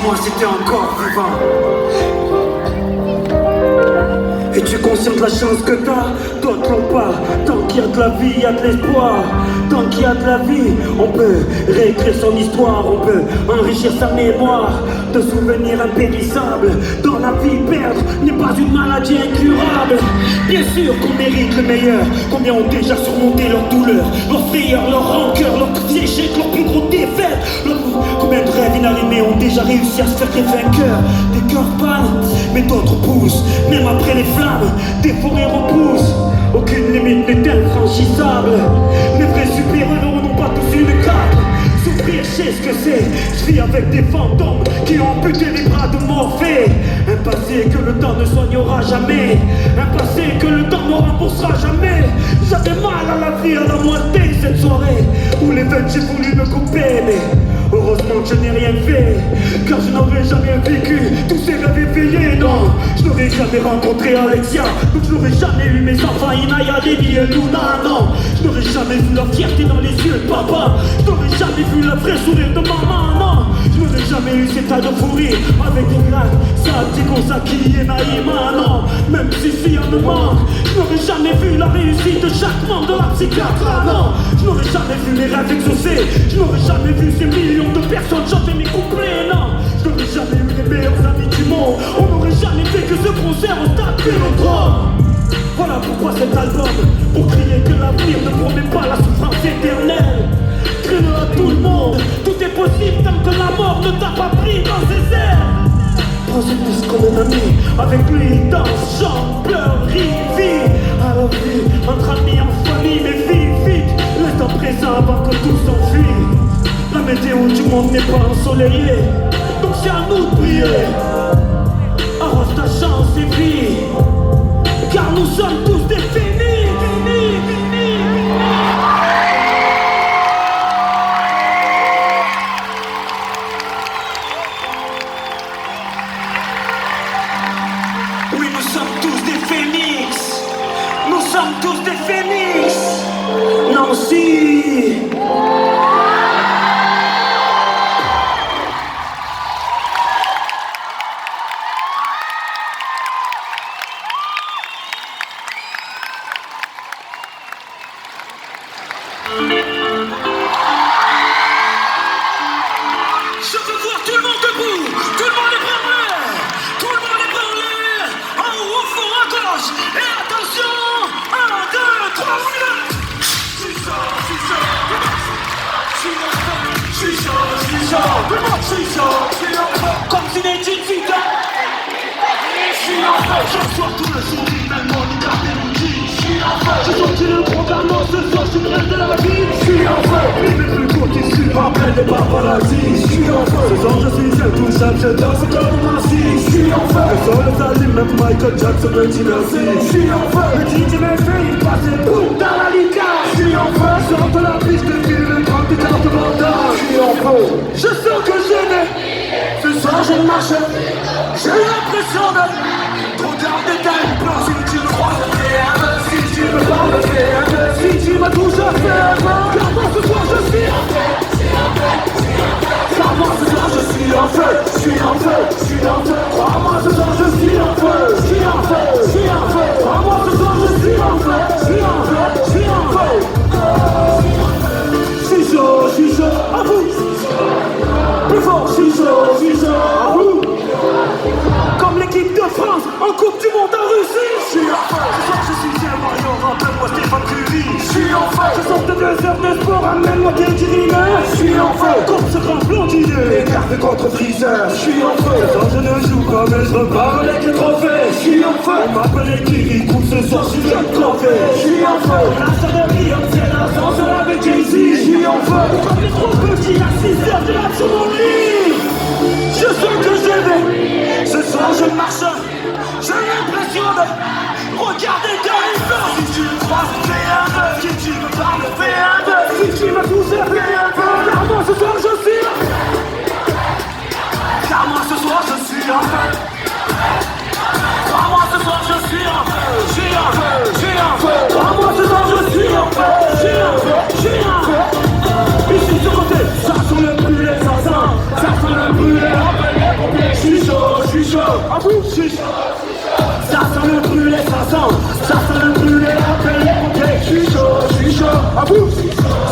Dis-moi si t'es encore vivant. Es-tu conscient de la chance que t'as? D'autres l'ont pas. Tant qu'il y a de la vie, il y a de l'espoir. Tant qu'il y a de la vie, on peut réécrire son histoire. On peut enrichir sa mémoire de souvenirs impérissables. Dans la vie, perdre n'est pas une maladie incurable. Bien sûr qu'on mérite le meilleur. Combien ont déjà surmonté leur douleur, leur frayeur, leur rancœur, leurs petits échecs, leurs plus gros défaites. Combien de rêves inanimés ont déjà réussi à se faire des vainqueurs? Des cœurs pâles, mais d'autres poussent. Même après les flammes, des forêts repoussent. Aucune limite n'est infranchissable. Les vrais super-héros n'ont pas tous une cape. Souffrir, je sais ce que c'est. Je vis avec des fantômes qui ont amputé les bras de Morphée. Un passé que le temps ne soignera jamais. Un passé que le temps ne remboursera jamais. J'avais mal à la vie à la moitié cette soirée où les veines j'ai voulu me couper, mais heureusement que je n'ai rien fait, car je n'aurais jamais vécu tous ces rêves éveillés, non. Je n'aurais jamais rencontré Alexia, donc je n'aurais jamais eu mes enfants Inaya, Lily et Luna, non. Je n'aurais jamais vu la fierté dans les yeux de papa. Je n'aurais jamais vu le vrai sourire de maman, non. Je n'aurais jamais eu cet tas de fou rire avec des blagues, Satiko, Saki et Naïma, non. Même si on me manque, je n'aurais jamais vu la réussite de chaque membre de la psychiatre, non. Je n'aurais jamais vu mes rêves exaucés. Je n'aurais jamais vu ces millions de personnes chanter mes couplets, non. Je n'aurais jamais eu les meilleurs amis du monde. On n'aurait jamais fait que ce concert au stade Vélodrome. Voilà pourquoi cet album, pour crier que l'avenir ne promet pas la souffrance éternelle. Crie-le à tout le monde, tout est possible tant que la mort ne t'a pas pris dans ses airs. Prends ce disque comme un ami, avec lui il danse, chante, pleure, rit, vit. À la vie, entre amis, en famille, mais vite, l'instant présent avant que tout s'enfuit. La météo du monde n'est pas ensoleillée, donc c'est à nous de prier. Arrose ta chance et vis, car nous sommes tous des finis. Oui, nous sommes tous des phénix. Nous sommes tous des phénix. Nancy. Je veux voir tout le monde debout, tout le monde les bras en l'air, tout le monde les bras en l'air, en haut, au fond, à gauche, et attention, 1, 2, 3, on y va. Je suis chaud, comme si n'était une fille. Je suis en feu, je reçois tout le sourire, même mon liberté nous dit. Je suis en feu, je sortis le programme, non, ce soir, je suis le reste de la vie. Je suis en feu, les plus courts qui suivent après des paparazzi. Je suis en feu, ce soir, je suis intouchable, je danse comme Nancy. Je suis en feu, le sol est allé, même Michael Jackson me dit merci. Je suis en feu, le DJ m'a fait, il passait boum dans la liga. Je suis en feu, je sors de la piste de fil, le grand des cartes bandas. Je suis en feu, je sens que je n'ai. Ce soir, je marche, j'ai l'impression de trop garder ta plan. Si tu me crois, fais un peu. Si tu me parles, fais un peu. Si tu me touches, fais un peu. Car moi ce soir je suis en feu. Car moi ce soir je suis en feu. Je suis en feu, je suis en feu. Crois-moi ce soir je suis en feu. Je suis en feu, je suis en feu. Crois-moi ce soir je suis en feu. Je suis en feu, je suis en feu. Je suis chaud, à vous. Plus fort, je suis chaud, à vous. Comme l'équipe de France en Coupe du Monde en Russie. Je suis en feu, ce soir je suis un Mario, rappelle-moi Stéphane Curie. Je suis en feu, je sors de 2 heures de sport, amène-moi tes dirines. Je suis en feu, comme ce grand blondinet, écarté contre Freezer. Je suis en feu, ce soir je ne joue pas mais je repars avec les trophées. Je suis en feu, on m'appelle Kiri, coupe ce soir je suis un trophée. Je suis en feu, la salle de Beyoncé, l'ascenseur avec Jay-Z. Je suis en feu, comme les trop petits à 6 heures de la sur mon lit. Je sens que je vais, ce soir je marche, j'ai l'impression de regarder dans les plans. Si tu me crois, fais un peu. Si tu me parles, fais un peu. Si tu me touches, fais un peu. Car moi ce soir je suis en feu. Car moi ce soir je suis en feu. Car moi ce soir je suis en feu. Je suis en feu, je suis en feu. Car moi ce soir je suis en feu. Je suis en feu, je suis en feu. Ici ce côté, ça sent le brûlé, ça sent le brûlé. le brûler, appelle les pompiers. Je suis chaud, à vous,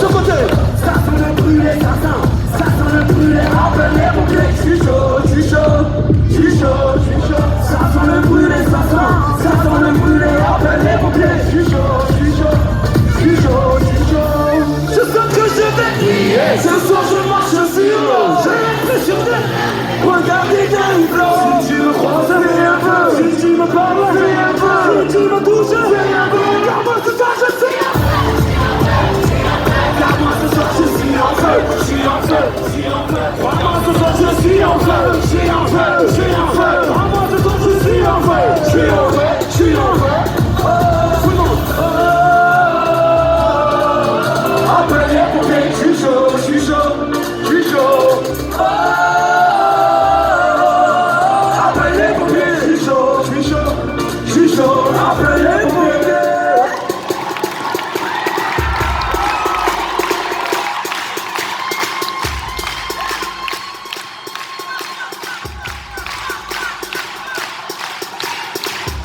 ce côté. Ça sent le brûler, ça sent le brûler, appelle les pompiers. Je suis chaud, ça sent le brûler, ça sent le brûler, appelle les pompiers. Je suis chaud. Je sens que je vais crier. Ce soir je marche sur l'eau. J'ai l'impression de regarder d'un hublot. Si tu me crois, fais un peu. Si tu me parles, fais un peu. Si tu me touches, fais un peu. Car moi ce soir je suis en feu. Car moi ce soir je suis en feu. Crois-moi ce soir je suis en feu. Crois-moi ce soir je suis en feu. Tout le monde. Appelle les pompiers, je suis chaud. Appelle les pompiers, je suis chaud. Appelle les pompiers.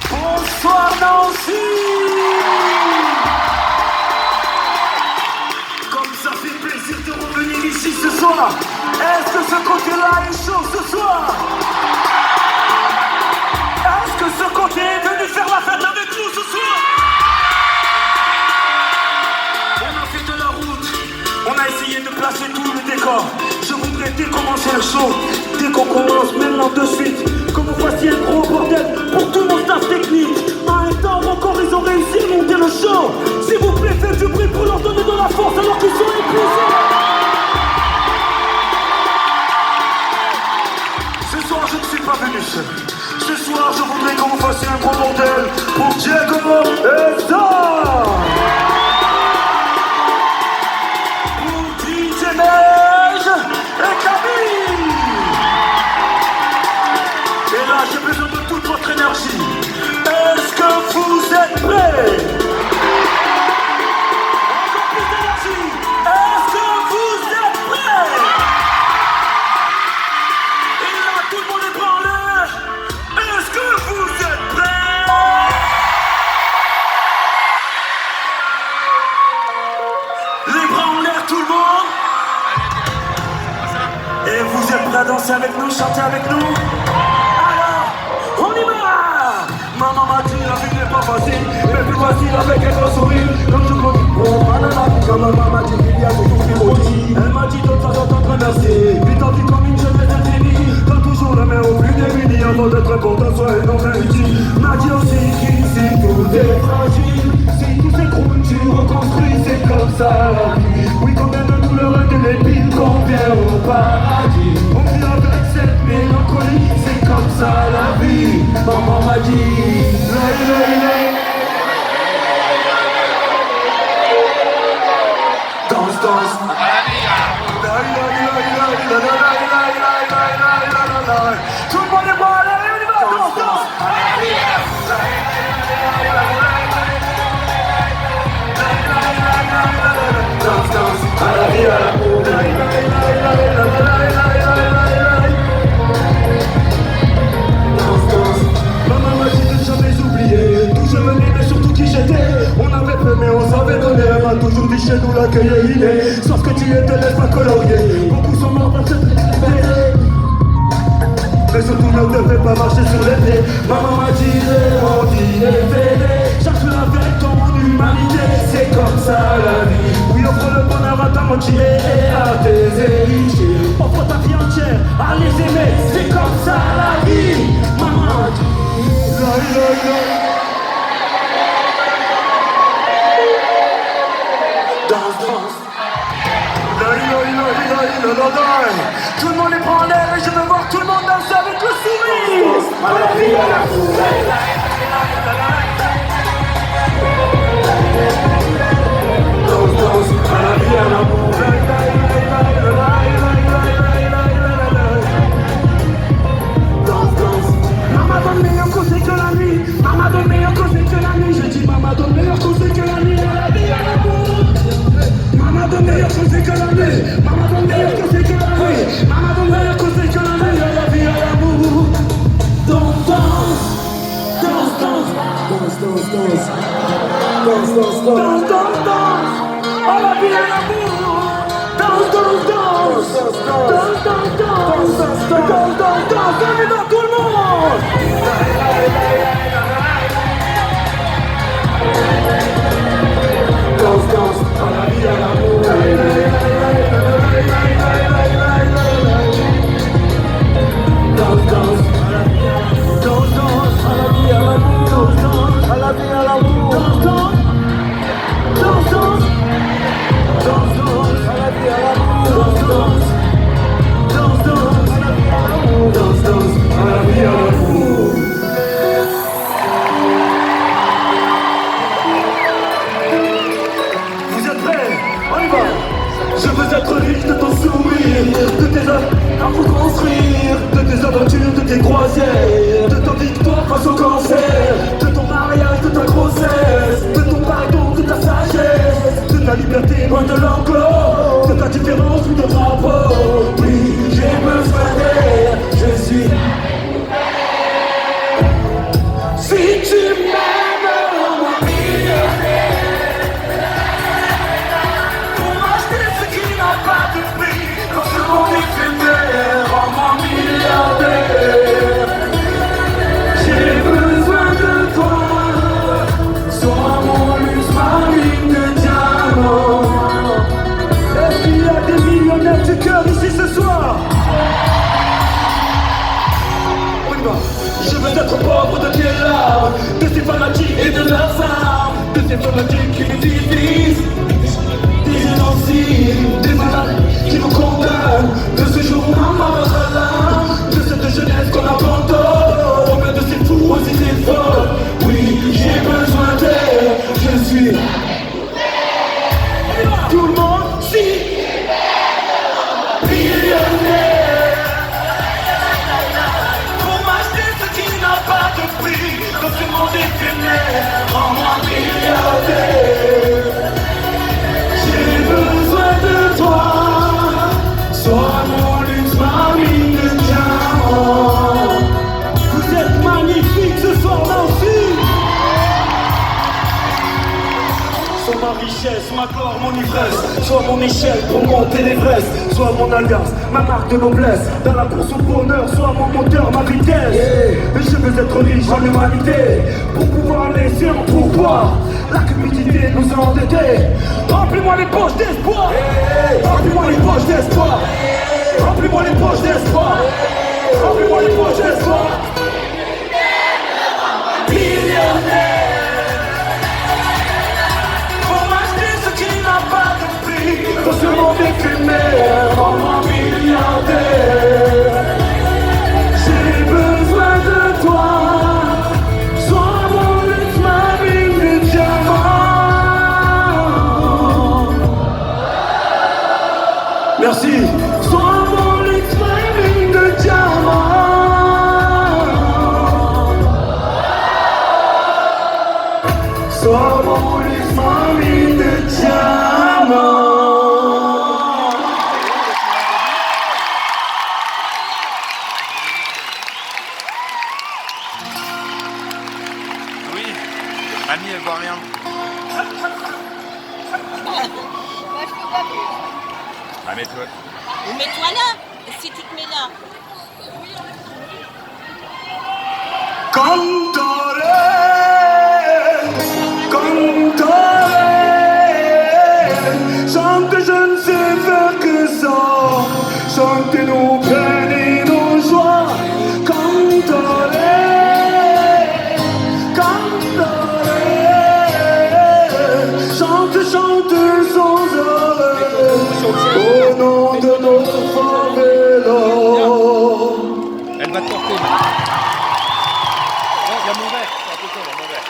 Bonsoir Nancy. De revenir ici ce soir. Est-ce que ce côté-là est chaud ce soir? Est-ce que ce côté est venu faire la fête avec nous ce soir? On a fait de la route, on a essayé de placer tout le décor. Je voudrais décommencer le show, dès qu'on commence maintenant de suite, que vous fassiez un gros bordel pour tout mon staff technique. En un temps encore ils ont réussi à monter le show. S'il vous plaît, faites du bruit pour leur donner de la force alors qu'ils sont épuisés. Ce soir je ne suis pas venu seul. Ce soir je voudrais qu'on vous fasse un gros bordel pour Giacomo et Zor. Pour DJ Neige et Camille. Et là j'ai besoin de toute votre énergie. Est-ce que vous êtes prêts? Encore plus d'énergie. Est-ce que vous êtes prêts? Et là tout le monde est prêt en l'air. Est-ce que vous êtes prêts? Les bras en l'air tout le monde. Et vous êtes prêts à danser avec nous, chanter avec nous? On y va! Maman m'a dit la vie n'est pas facile, mais plus facile avec un grand sourire. Quand je compte, oh banana, quand ma maman m'a dit qu'il y a toujours des maudits. Elle m'a dit de temps en temps remercier. Vite en vie comme une jeunesse infinie. Donne toujours la main aux plus démunis avant d'être important, soit un homme inutile. M'a dit aussi qu'ici tout est fragile. Si tout s'écroule, tu reconstruis, c'est comme ça la vie. Oui, combien de douleurs et de l'épine qu'on vient au paradis. On vit avec cette mélancolie, c'est comme ça la vie. Maman m'a dit, danse, danse. Tout le monde est bon, allez, on y va, danse, danse. Danse, danse, à la vie, à la peau. Maman m'a dit de jamais oublier d'où je venais mais surtout qui j'étais. On avait peu mais on savait donner. Elle m'a toujours dit chez nous l'accueil est inné. Sauf que tu ne te laisses pas colorier. Beaucoup sont morts pour cette liberté. Mais surtout ne devait pas marcher sur les pieds. Maman m'a dit on dit et cherche-le avec ton humanité. C'est comme ça la vie. Oui, offre le bonheur à ta moitié et à tes héritiers. Offre ta vie entière à les aimer. C'est comme ça la vie. Maman m'a dit danse, danse. Tout le monde est prend l'air et je veux voir tout le monde danser avec le sourire. À la vie, à la danse, danse. À la vie, à l'amour. Danse, danse. Maman donne meilleur conseil que la nuit. Maman donne meilleur conseil que la nuit. J'ai dit maman donne meilleur conseil que la nuit. À la vie, à l'amour. Maman donne meilleur conseil que la nuit. Maman donne meilleur conseil que la nuit. Maman donne meilleur conseil que la nuit. À la vie, à l'amour. Danse, danse. Danse, danse. danse, danse, danse. À la vie, à l'amour. Danse, danse, danse. Danse, danse, danse. Danse, danse, danse. On y va tout le monde. Danse, danse. À la vie, à l'amour. Danse, danse. Danse, danse. À la vie, à l'amour. Danse, à la vie, à l'amour. Danse, danse. Danse, danse. Danse, danse. À la vie, à l'amour. Danse, danse. Danse, danse. À la vie, à l'amour. Danse, danse. À la vie, à l'amour. Vous êtes prêts? On y va. Je veux être riche de ton sourire, de tes œuvres à vous construire, de tes aventures, de tes croisières, de ta victoire face au cancer, de ton mariage, de ta grossesse, de ton pardon, de ta sagesse, de ta liberté loin de l'enclos, de ta différence ou de drapeau. Oui, j'ai besoin d'air, je suis. Si tu m'aimes, rends-moi millionnaire. Pour m'acheter ce qui n'a pas de prix, dans ce monde éphémère, rends-moi milliardaire. J'ai besoin de toi, sois mon luxe, ma mine de diamant. Est-ce qu'il y a des millionnaires du cœur ici ce soir? On y va. Je veux être pauvre de tes larmes, de ces fanatiques et de leurs armes, de ces fanatiques qui me divisent, des génocides, des malades qui nous condamnent, de ce jour où maman me de cette jeunesse qu'on abandonne, de ces fous aux idées folles. Oui, j'ai besoin d'air, je suis. Tout le monde, si millionnaire. Pour m'acheter ce qui n'a pas de prix, dans ce monde éphémère, rends-moi milliardaire. J'ai besoin de toi, sois mon luxe, ma mine de diamant. Vous êtes magnifiques ce soir-là aussi. Sois ma richesse, ma gloire, mon ivresse, sois mon échelle pour monter l'Everest, sois mon alliance, ma marque de noblesse, dans la course au bonheur, sois mon moteur, ma vitesse. Je veux être riche en humanité, pour pouvoir laisser en pourboire la cupidité nous a endettés. Remplis-moi les poches d'espoir, remplis-moi les poches d'espoir, remplis-moi les poches d'espoir, remplis-moi les poches d'espoir. Millionnaire. Dans ce monde éphémère, rends-moi milliardaire. J'ai besoin de toi, sois mon luxe, ma mine de diamant. Merci. Sois mon luxe, ma mine de diamant. Sois mon luxe, ma mine de diamant. Annie, elle voit rien. Ah, mets-toi. Mets-toi là, si tu te mets là. Cantare, cantare, chante, je ne sais faire que ça, chantez nos peines et nos joies, cantare, cantare, chante, chante sans arrêt, au nom de notre favela. Elle va te porter. Il y a mon verre, attention, il y a mon verre.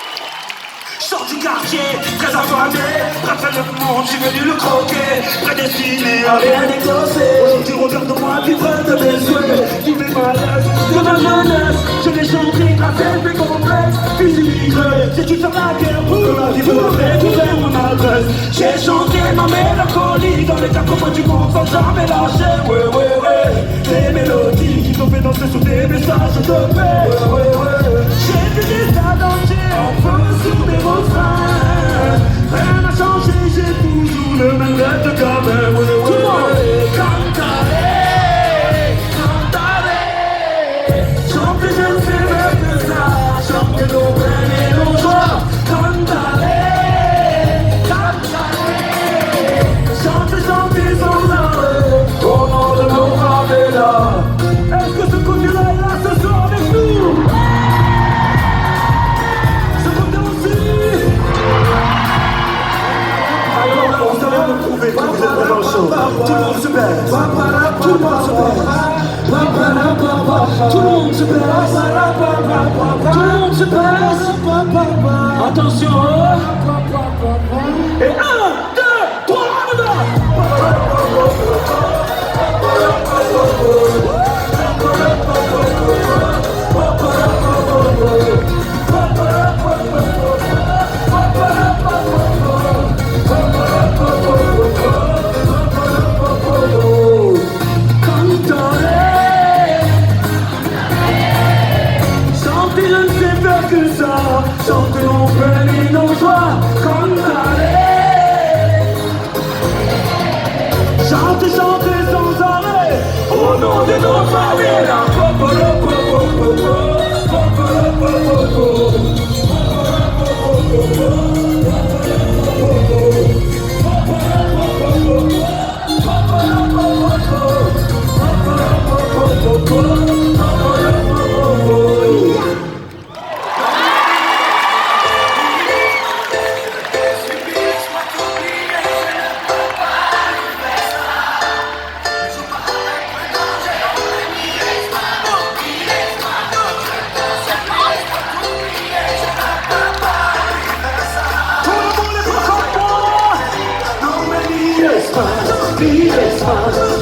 Sors du quartier, très affamé, rappelle le monde, j'ai venu le croquer, prédestiné à rien négocier. Aujourd'hui regarde-moi vivre de mes souhaits, tous mes malaises de ma jeunesse. Je l'ai chanté grâce à mes complexes, fils immigrés, si tu fais la guerre pour que la vie pourrait trouver mon adresse. J'ai chanté ma mélancolie dans les quatre coins du monde sans jamais lâcher. Ouais, ouais, ouais, des mélodies qui t'ont fait danser sur des messages de paix. Ouais, ouais, ouais, j'ai vu des stades entiers en feu sur des refrains. vais trouver le moment chaud. Tout le monde se baisse. Tout le monde se baisse. Tout le monde se baisse. Tout le monde se baisse. Attention. Et 1, 2, 3, on y va. Chanter, je ne sais faire que ça. Chanter nos peines et nos joies. Cantaré. Chanter, chanter sans arrêt. Au nom de nos familles.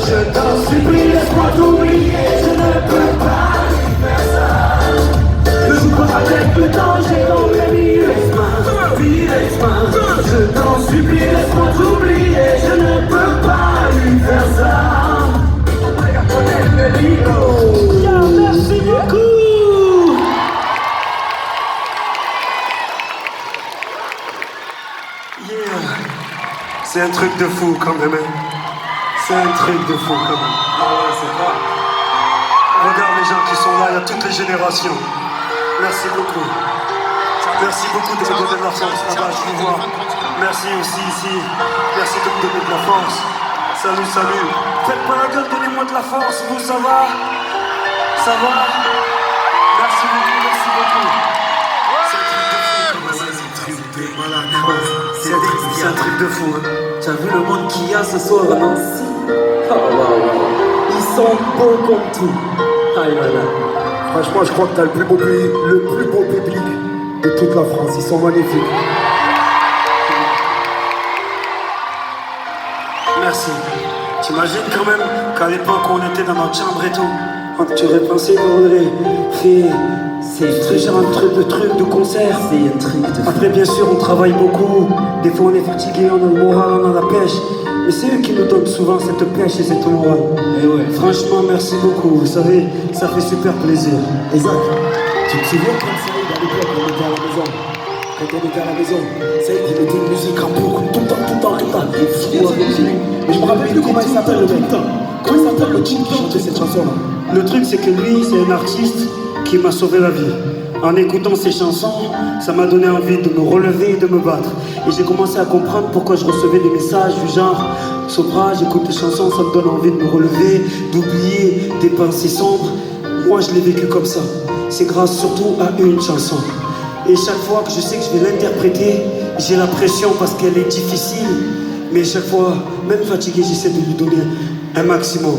Je t'en supplie, laisse-moi t'oublier, je ne peux pas faire ça. Ne joue pas avec le danger, non mais laisse-moi. Je t'en supplie, laisse-moi t'oublier, je ne peux pas lui faire ça. Yeah, merci beaucoup. Yeah, c'est un truc de fou quand même. C'est un truc de fou quand même. Ah ouais, c'est pas. Regarde les gens qui sont là, il y a toutes les générations. Merci beaucoup. Merci beaucoup de me donner de la force là-bas, je vous vois. Merci aussi ici. Merci de me donner de la force. Salut, salut. Faites pas la gueule, donnez-moi de la force, vous, ça va? Ça va? Merci beaucoup, merci beaucoup. C'est un truc de fou, hein. Tu as vu le monde qu'il y a ce soir à Nancy? Oh, wow. Ils sont beaux comme tout. Aïe, là. Franchement, je crois que tu as le plus beau public de toute la France. Ils sont magnifiques. Merci. T'imagines quand même qu'à l'époque où on était dans notre chambre et tout, quand tu aurais pensé qu'on aurait fait ce genre de truc de concert. C'est un truc de fou. Après, bien sûr, on travaille beaucoup. Des fois, on est fatigué, on a le moral, on a la pêche. Mais c'est eux qui nous donnent souvent cette pêche et cette morale. Et ouais. Franchement, merci beaucoup. Vous savez, ça fait super plaisir. Isaac, tu te souviens quand Saïd à l'époque, on était à la maison? Quand on était à la maison, Saïd il mettait une musique en boucle, tout le temps. Mais je me rappelle plus comment il s'appelle le mec. Comment il s'appelle le type qui chantait cette chanson-là? Le truc, c'est que lui, c'est un artiste qui m'a sauvé la vie. En écoutant ses chansons, ça m'a donné envie de me relever et de me battre. Et j'ai commencé à comprendre pourquoi je recevais des messages du genre Sopra, j'écoute tes chansons, ça me donne envie de me relever, d'oublier des pensées sombres. Moi, je l'ai vécu comme ça. C'est grâce surtout à une chanson. Et chaque fois que je sais que je vais l'interpréter, j'ai la pression parce qu'elle est difficile. Mais chaque fois, même fatigué, j'essaie de lui donner un maximum.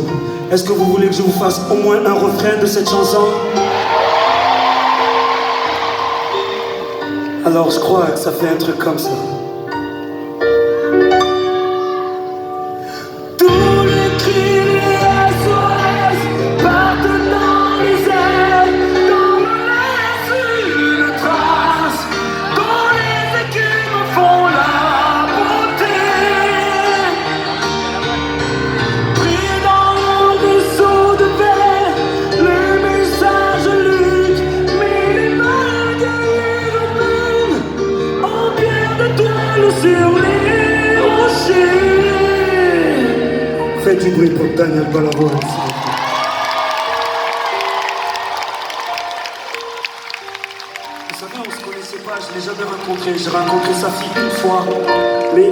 Est-ce que vous voulez que je vous fasse au moins un refrain de cette chanson? Alors je crois que ça fait un truc comme ça. Tous les cris et SOS partent dans les airs, dans le laisse une trace, dont les écumes font la beauté. Pris dans le vaisseau de verre, le message lutte, mais les mains derrière eux-mêmes, en pierre de toile sur les rochers. Faites du bruit pour Daniel Balavoine, s'il vous plaît. Vous savez, on se connaissait pas, je l'ai jamais rencontré. J'ai rencontré sa fille une fois, mais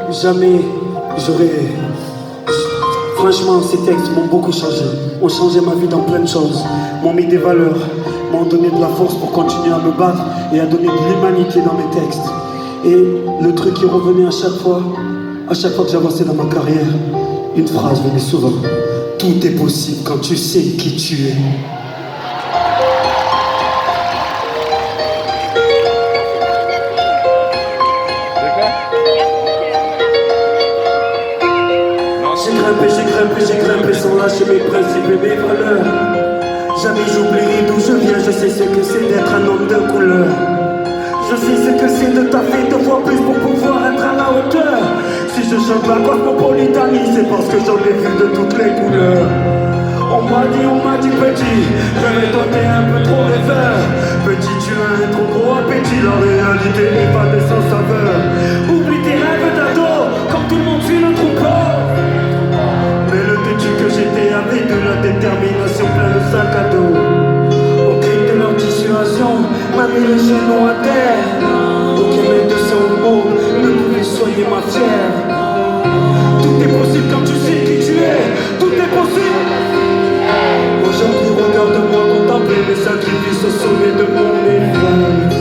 jamais j'aurais... Franchement, ces textes m'ont beaucoup changé. Ont changé ma vie dans plein de choses. M'ont mis des valeurs, m'ont donné de la force pour continuer à me battre et à donner de l'humanité dans mes textes. Et le truc qui revenait à chaque fois que j'avançais dans ma carrière, une phrase venait souvent. Tout est possible quand tu sais qui tu es. J'ai grimpé sans lâcher mes principes et mes valeurs. Jamais j'oublierai d'où je viens, je sais ce que c'est d'être un homme de couleur. Je sais ce que c'est de taffer 2 fois plus pour pouvoir être à la hauteur. Si je chante la cosmopolitanie, c'est parce que j'en ai vu de toutes les couleurs. On m'a dit petit, réveille-toi t'es un peu trop rêveur. Petit tu as un trop gros appétit, la réalité est pas de sans saveur. Oublie tes rêves d'ado, comme tout le monde suit le troupeau. Mais le têtu que j'étais avait de la détermination plein le sac à dos. Au cri de leur dissuasion, m'a mis le genou à terre. Aucun maître de son monde ne pouvait soigner ma fière. Tout est possible quand tu sais qui tu es, tout est possible. Aujourd'hui regarde-moi contempler mes sacrifices au sommet de mon élevage.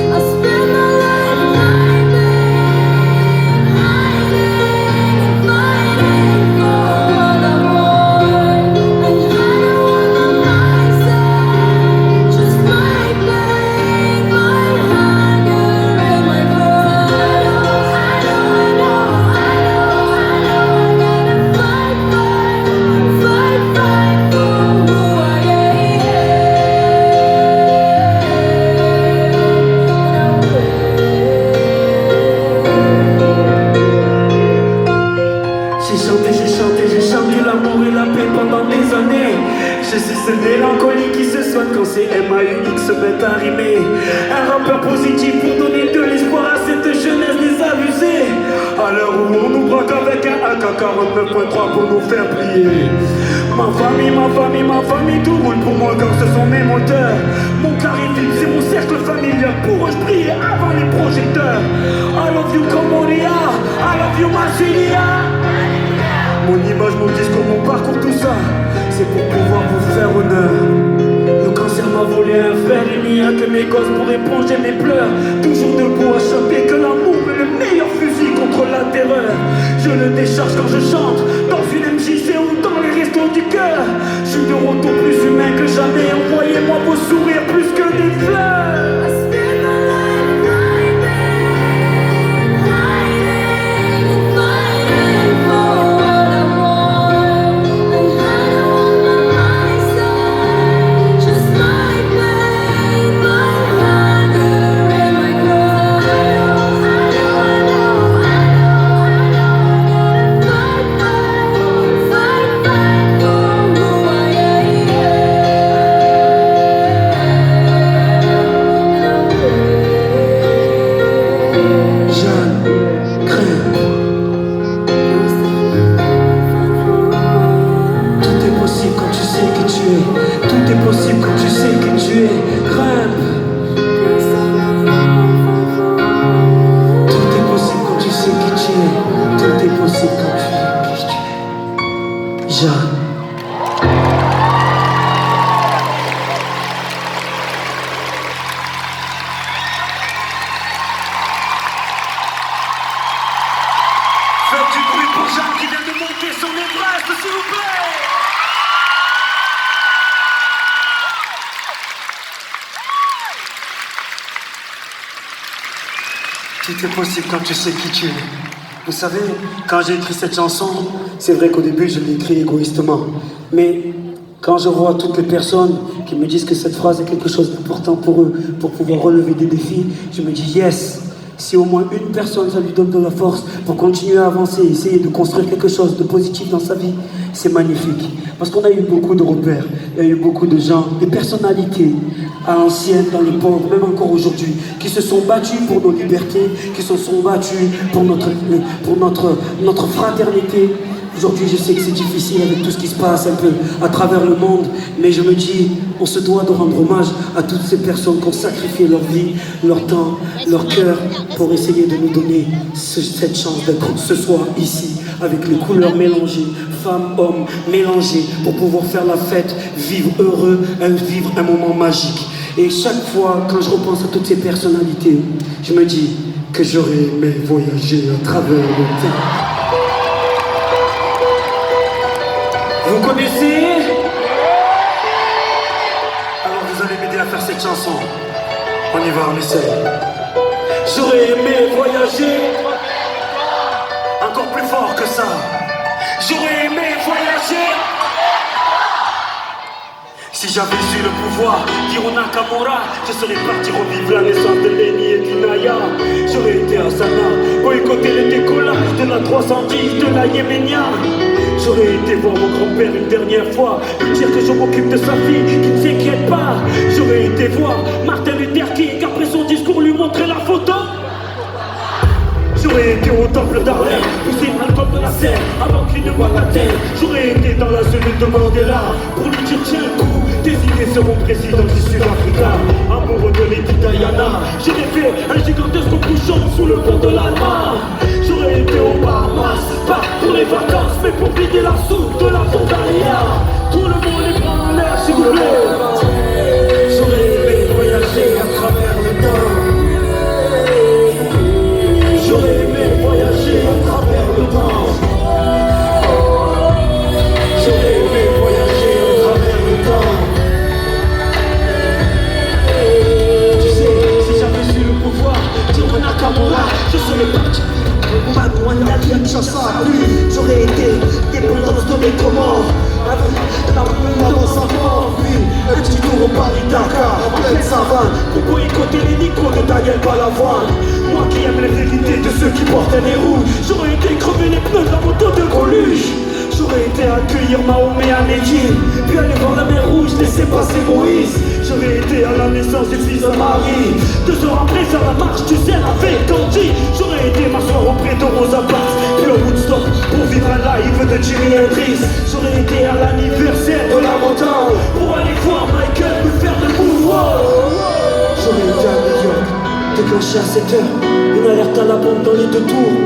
Cette mélancolie qui se soigne quand c'est MAUX se met à rimer. Un rappeur positif pour donner de l'espoir à cette jeunesse désabusée. À l'heure où on nous braque avec un AK-49.3 pour nous faire plier. Ma famille, tout roule pour moi car ce sont mes moteurs. Mon carré-film, c'est mon cercle familial. Pour eux je brille avant les projecteurs. I love you Cambodia, I love you Marseilla. Mon image, mon discours, mon parcours, tout ça, c'est pour pouvoir vous faire honneur. Le cancer m'a volé un fer, il n'y a que mes gosses pour éponger mes pleurs. Toujours debout à choper que l'amour est le meilleur fusil contre la terreur. Je le décharge quand je chante, dans une MJC ou dans les restos du cœur. Je suis de retour plus humain que jamais, envoyez-moi vos sourires plus que des fleurs. Tout est possible quand tu sais qui tu es. Vous savez, quand j'ai écrit cette chanson, c'est vrai qu'au début je l'ai écrit égoïstement. Mais quand je vois toutes les personnes qui me disent que cette phrase est quelque chose d'important pour eux, pour pouvoir relever des défis, je me dis yes. Si au moins une personne, ça lui donne de la force pour continuer à avancer, essayer de construire quelque chose de positif dans sa vie, c'est magnifique. Parce qu'on a eu beaucoup de repères, il y a eu beaucoup de gens, des personnalités à l'ancienne, dans l'époque, même encore aujourd'hui, qui se sont battus pour nos libertés, qui se sont battus pour notre fraternité. Aujourd'hui, je sais que c'est difficile avec tout ce qui se passe un peu à travers le monde, mais je me dis, on se doit de rendre hommage à toutes ces personnes qui ont sacrifié leur vie, leur temps, leur cœur pour essayer de nous donner cette chance d'être ce soir ici, avec les couleurs mélangées, femmes, hommes mélangés, pour pouvoir faire la fête, vivre heureux, vivre un moment magique. Et chaque fois, quand je repense à toutes ces personnalités, je me dis, que j'aurais aimé voyager à travers le temps. Vous connaissez? Alors vous allez m'aider à faire cette chanson. On y va, on essaye. J'aurais aimé voyager encore plus fort que ça. J'aurais aimé voyager. Si j'avais eu le pouvoir d'Hiro Nakamura, je serais parti revivre la naissance de Lenny et d'Inaya. J'aurais été à Sana, boycotter le décollage de la 310 de la Yéménia. J'aurais été voir mon grand-père une dernière fois, lui dire que je m'occupe de sa fille, qu'il ne s'inquiète pas. J'aurais été voir Martin Luther King, après son discours lui montrer la photo. J'aurais été au temple d'Arlem, pousser un top de la serre avant qu'il ne voie la terre. J'aurais été dans la cellule de Mandela pour lui dire tiens le coup, tes idées seront président du Sud-Africa. Amoureux de Lady Diana, j'ai fait un gigantesque bouchon sous le pont de l'Alma. J'aurais été au Bahamas, pas pour les vacances mais pour vider la soupe de la Fontalia. Tout le monde les prend en l'air s'il vous plaît. J'aurais aimé voyager à travers le temps. J'aurais aimé voyager à travers le temps. J'aurais aimé voyager à travers le temps. Tu sais, si j'avais eu le pouvoir d'Hiro Nakamura, je serais parti. J'aurais été dépendance de mes commandes. Avec la plupart dans sa mort, puis un petit tour au Paris-Dakar, en pleine savane, pour boycotter l'hélico de Daniel Balavoine. Moi qui aime les vérités de ceux qui portaient les rouges, j'aurais été crever les pneus de la moto de Coluche. J'aurais été accueillir Mahomet à Médine, puis aller voir la mer Rouge, laisser passer Moïse. J'aurais été à la naissance du fils de Marie. 2 heures après sur la marche du Zen avec Gandhi. J'aurais été m'asseoir auprès de Rosa Parks, puis au Woodstock pour vivre un live de Jimi Hendrix. J'aurais été à l'anniversaire de la montagne pour aller voir Michael me faire le moonwalk. J'aurais été à New York, déclenché à 7 heures, une alerte à la bombe dans les 2 tours.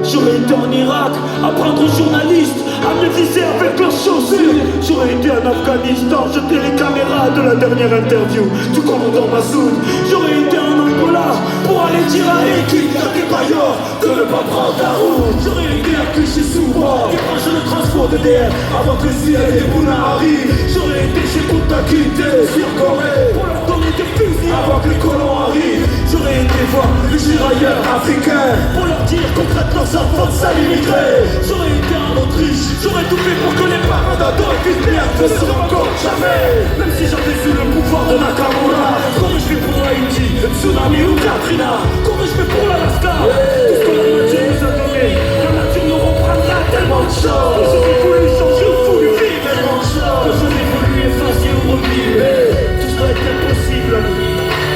J'aurais été en Irak, apprendre aux journalistes à me viser avec leurs chaussures. J'aurais été en Afghanistan, jeter les caméras de la dernière interview du commandant Massoud. J'aurais été en Angola pour aller dire à l'équipe des Bayor de ne pas prendre la route. J'aurais été à Clichy souvent, débrancher le transport de DR avant que le ciel des Bouna arrivent. J'aurais été chez Kunta Kinte sur Corée pour leur donner des fusils avant que les colons arrivent. J'aurais été voir les girailleurs africains pour leur dire qu'on traite leurs enfants de sales immigrés. J'aurais été en Autriche, j'aurais tout fait pour que les parents d'Adolf Hitler ne se rencontrent jamais. Même si j'avais eu le pouvoir de Nakamura, comment je fais pour Haïti, le tsunami ou Katrina, comment je fais pour l'Alaska. Tout ce que la nature nous a donné, la nature nous reprendra tellement de choses. Je n'ai voulu changer ou voulu vivre tellement de choses. Je n'ai voulu effacer ou revivre. Tout cela est impossible à nous.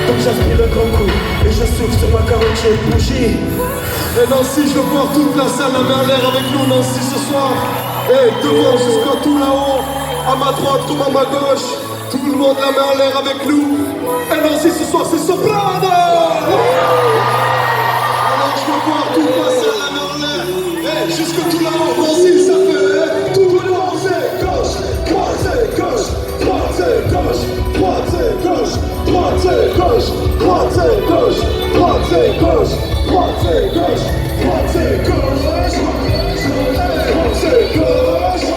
Donc j'aspire le grand coup et je souffle sur ma 40e bougie. Et Nancy, je veux voir toute la salle, la main en l'air avec nous Nancy ce soir. Et devant jusqu'à tout là-haut, à ma droite comme à ma gauche, tout le monde la main en l'air avec nous. Et Nancy ce soir c'est Soprano. Alors je veux voir toute la salle, la main en l'air. Et jusqu'à tout là-haut, Nancy ça fait tout le monde c'est gauche, droite c'est gauche, droite c'est gauche, droite c'est gauche, droite c'est gauche, droite c'est gauche, droite c'est gauche, droite c'est gauche, droite c'est gauche,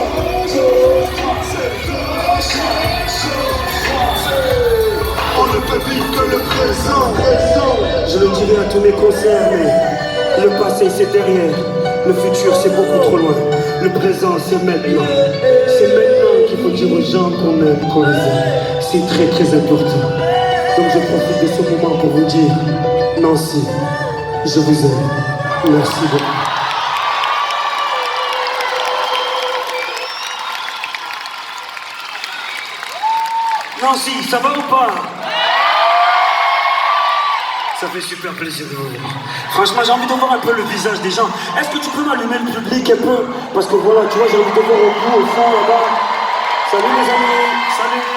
droite c'est gauche, on ne peut vivre que le présent. Je le dirai à tous mes concerts, mais le passé c'est derrière, le futur c'est beaucoup trop loin, le présent c'est maintenant. C'est maintenant qu'il faut dire aux gens qu'on aime, qu'on les aime. C'est très très important. Donc je profite de ce moment pour vous dire, Nancy, je vous aime. Merci beaucoup. Nancy, ça va ou pas? Ça fait super plaisir de vous voir. Franchement, j'ai envie de voir un peu le visage des gens. Est-ce que tu peux m'allumer le public un peu? Parce que voilà, tu vois, j'ai envie de voir au bout, au fond, là-bas. Salut les amis, salut.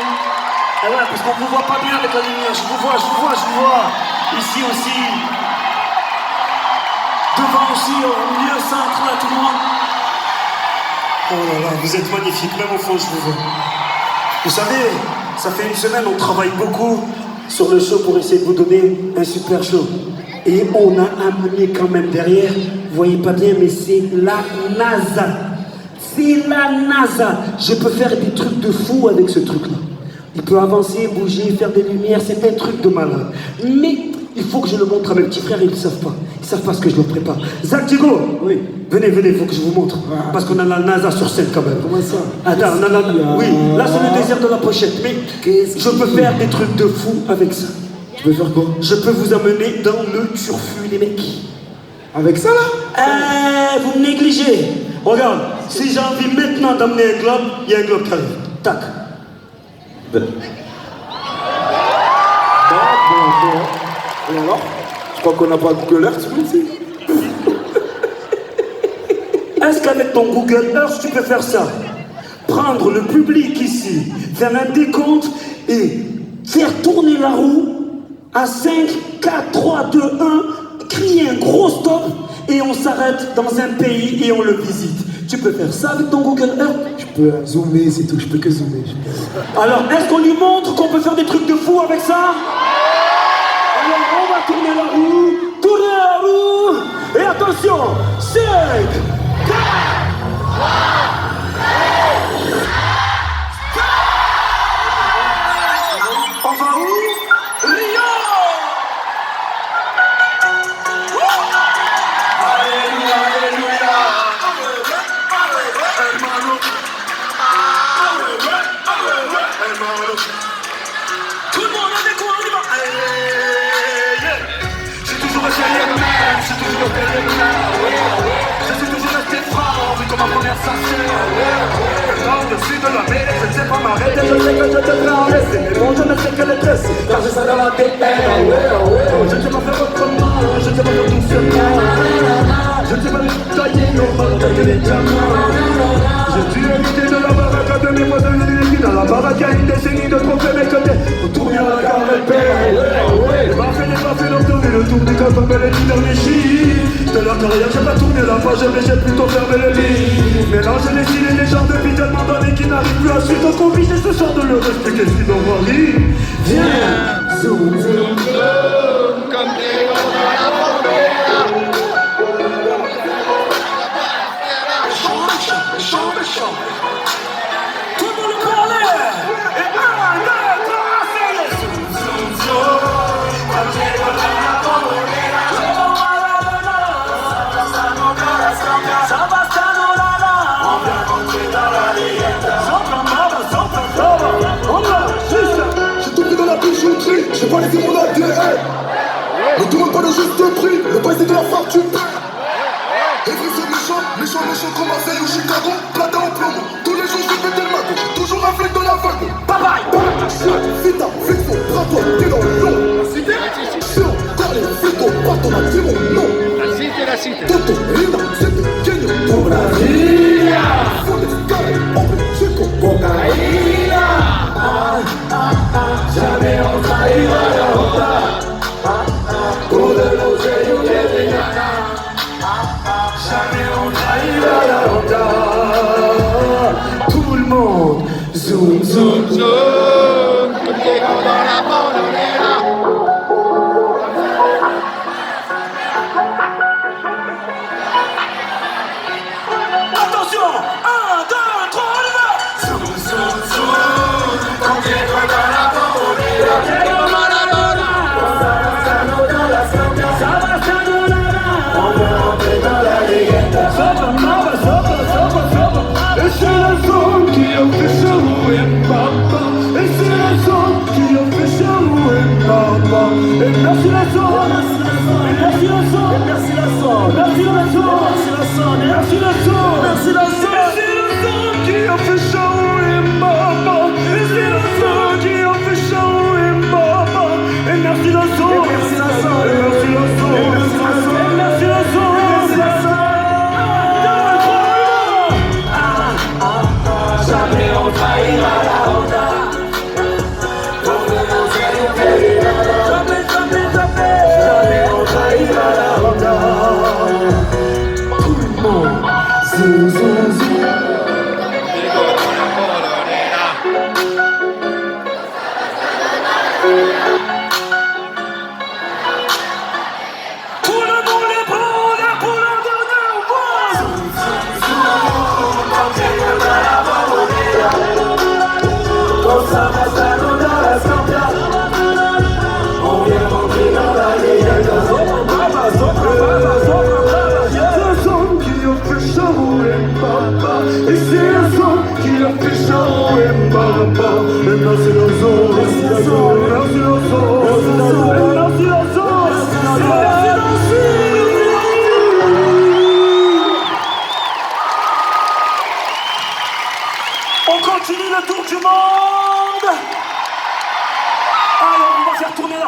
Et ouais, parce qu'on vous voit pas bien avec la lumière. Je vous vois. Ici aussi. Devant aussi, au milieu, centre, là, tout le monde. Oh là là, vous êtes magnifiques, même au fond, je vous vois. Vous savez, ça fait une semaine, on travaille beaucoup. sur le show pour essayer de vous donner un super show. Et on a amené quand même derrière, vous voyez pas bien, mais c'est la NASA. C'est la NASA. Je peux faire des trucs de fou avec ce truc-là. Il peut avancer, bouger, faire des lumières, c'est un truc de malade. Mais il faut que je le montre à mes petits frères, ils ne savent pas. Ils ne savent pas ce que je leur prépare. Zach Diego, oui. Venez, il faut que je vous montre. Parce qu'on a la NASA sur scène quand même. Comment ça? Attends, on a la... Oui, là c'est le désert de la pochette. Mais je peux faire des trucs de fou avec ça. Tu peux faire quoi? Je peux vous amener dans le turfu, les mecs. Avec ça là? Vous me négligez. Regarde, si j'ai envie maintenant d'amener un globe, il y a un globe qui arrive. Tac. Bon. Et alors? Je crois qu'on n'a pas Google Earth ici. Est-ce qu'avec ton Google Earth, tu peux faire ça? Prendre le public ici, faire un décompte et faire tourner la roue à 5, 4, 3, 2, 1, crier un gros stop et on s'arrête dans un pays et on le visite. Tu peux faire ça avec ton Google Earth? Je peux zoomer, c'est tout, je peux que zoomer. Alors, est-ce qu'on lui montre qu'on peut faire des trucs de fou avec ça? Alors, on va tourner la roue, et attention, 5, 4, on va où? Rio! Alléluia, alléluia! Tout le monde avec moi, on y va! J'ai toujours resté le même, j'ai toujours fait le même. Je suis toujours resté franc, vu comme ma première sincère. Nord, le sud de l'Amérique, je ne sais pas m'arrêter, je sais que je devrais en rester. Mais bon, je ne sais que les dresser, car j'ai ça dans la tête. Je ne sais pas faire autrement, je ne sais pas faire doucement. Je ne sais pas les tailler, non pas tailler les diamants. J'ai dû éviter de la baraque de mes voisins et dans la baraque, il y a une décennie de trophées mécotés. Faut tourner à la gare et paix. Les pas fait leur tourner le tour du cap, mais les 10 derniers chiffres de leur carrière, j'ai pas tourné la page, mais j'ai plutôt fermé le lit. Mélange les styles et les gens depuis tellement d'années qui n'arrivent plus à suivre. Donc on vise ce soir de leur expliquer ce qu'ils doivent voir. Viens, zoom, zoom, Comme des gros dans la bordée. tout le monde peut aller. Et 1, 2, 3, c'est les zoom, zoom, zoom. Comme des gros dans la bordée. J'ai tout pris dans la bijouterie, j'ai pas laissé mon ADN. Ne demande pas le juste prix, le bail c'est de la fortune. Et vrai c'est méchant comme Marseille ou Chicago. Platin au plomo, tous les jours je fais des mago. Toujours un flic de la vague. Bye bye. Vita, flexo, rapport, t'es dans le long. Sur, quand les photos partent en c'est mon nom. La cité. Toto, Rina, c'était Kenyo. Pour la vie, Foles, Karen, Hombre, Chico, Cocaïna. Jamais on trahira la honte. Pour de l'oseille ou des binanas. Jamais on trahira la honte. Tout le monde, zoom, zoom, zoom. Comme des gros dans la bordée. Attention. On continue le tour du monde. Alors, on va faire tourner la